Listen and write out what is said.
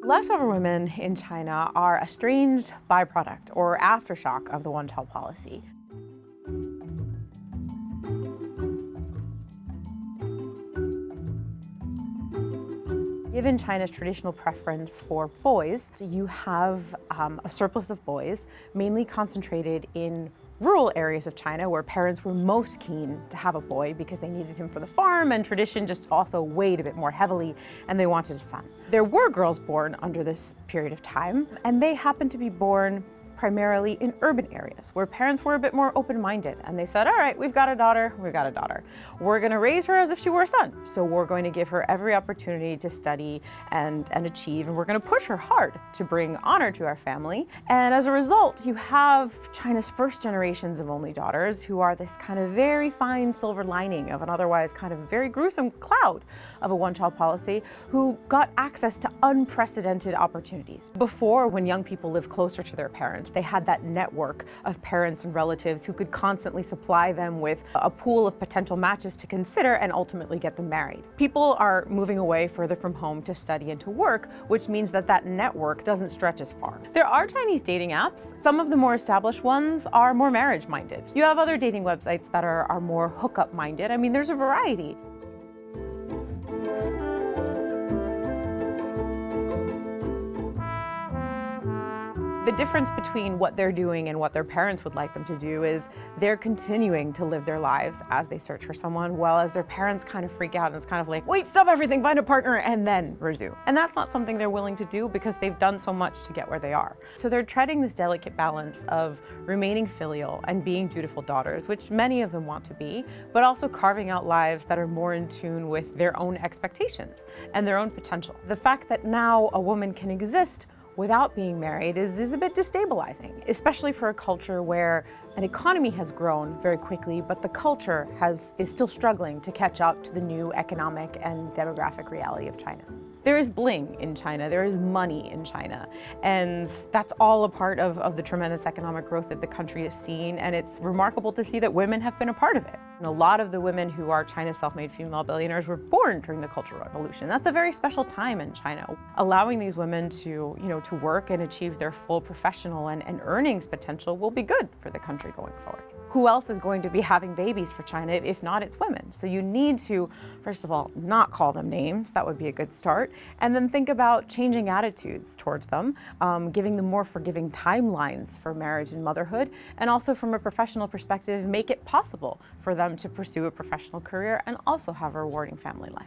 Leftover women in China are a strange byproduct or aftershock of the one-child policy. Given China's traditional preference for boys, you have a surplus of boys, mainly concentrated in rural areas of China where parents were most keen to have a boy because they needed him for the farm, and tradition just also weighed a bit more heavily and they wanted a son. There were girls born under this period of time, and they happened to be born primarily in urban areas where parents were a bit more open-minded, and they said, all right, we've got a daughter. We're gonna raise her as if she were a son. So we're going to give her every opportunity to study and achieve, and we're gonna push her hard to bring honor to our family. And as a result, you have China's first generations of only daughters who are this kind of very fine silver lining of an otherwise kind of very gruesome cloud of a one-child policy, who got access to unprecedented opportunities. Before, when young people lived closer to their parents, they had that network of parents and relatives who could constantly supply them with a pool of potential matches to consider and ultimately get them married. People are moving away further from home to study and to work, which means that that network doesn't stretch as far. There are Chinese dating apps. Some of the more established ones are more marriage-minded. You have other dating websites that are more hookup-minded. I mean, there's a variety. The difference between what they're doing and what their parents would like them to do is they're continuing to live their lives as they search for someone, while as their parents kind of freak out and it's kind of like, wait, stop everything, find a partner, and then resume. And that's not something they're willing to do because they've done so much to get where they are. So they're treading this delicate balance of remaining filial and being dutiful daughters, which many of them want to be, but also carving out lives that are more in tune with their own expectations and their own potential. The fact that now a woman can exist without being married is a bit destabilizing, especially for a culture where an economy has grown very quickly, but the culture is still struggling to catch up to the new economic and demographic reality of China. There is bling in China, there is money in China, and that's all a part of the tremendous economic growth that the country has seen, and it's remarkable to see that women have been a part of it. And a lot of the women who are China's self-made female billionaires were born during the Cultural Revolution. That's a very special time in China. Allowing these women to work and achieve their full professional and earnings potential will be good for the country going forward. Who else is going to be having babies for China if not it's women? So you need to, first of all, not call them names. That would be a good start. And then think about changing attitudes towards them, giving them more forgiving timelines for marriage and motherhood, and also from a professional perspective, make it possible for them to pursue a professional career and also have a rewarding family life.